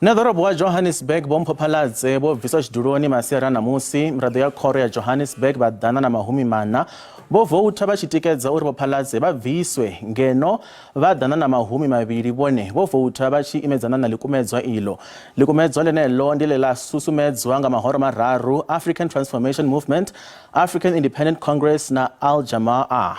Nedorobo wa Johannesburg bomphapaladze bviswa tshiduloni masiara namusi mrado ya khoro ya Johannesburg badana na mahumi mana vovouta vachitikedza uri vophaladze bviswe ngeno vadana na mahumi mavili vone vovouta vachiimedzana na likumedzwa ilo. Likumedzwa lenelo ndile la susumedzwa nga mahoro mararu African Transformation Movement, African Independent Congress na Al Jamaa.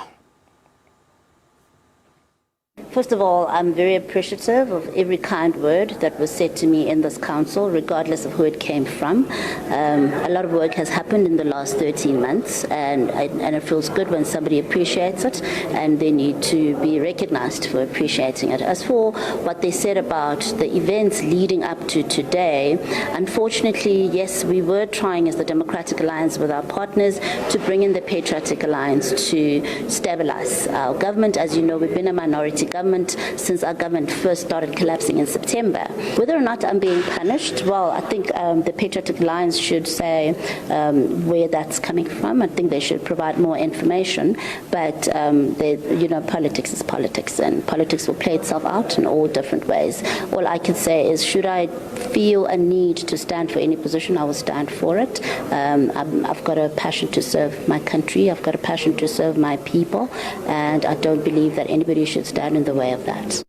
First of all, I'm very appreciative of every kind word that was said to me in this council, regardless of who it came from. A lot of work has happened in the last 13 months, and it feels good when somebody appreciates it, and they need to be recognized for appreciating it. As for what they said about the events leading up to today, unfortunately, yes, we were trying as the Democratic Alliance with our partners to bring in the Patriotic Alliance to stabilize our government. As you know, we've been a minority government since our government first started collapsing in September. Whether or not I'm being punished, well, I think the Patriotic Alliance should say where that's coming from. I think they should provide more information, but politics is politics, and politics will play itself out in all different ways. All I can say is, should I feel a need to stand for any position, I will stand for it. I've got a passion to serve my country, I've got a passion to serve my people, and I don't believe that anybody should stand in the way of that.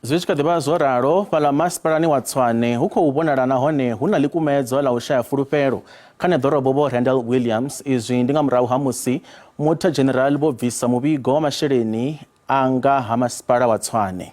Zwichika dibazo raro pala masparani wa Tshwane huko ubonala nahone huna likumedzwa la ushaya furupero kane Nedorobo bo Randall Williams izwi ndinga mrau hamusi Mota General bo visa mubigo mashereni anga hamaspara wa Tshwane.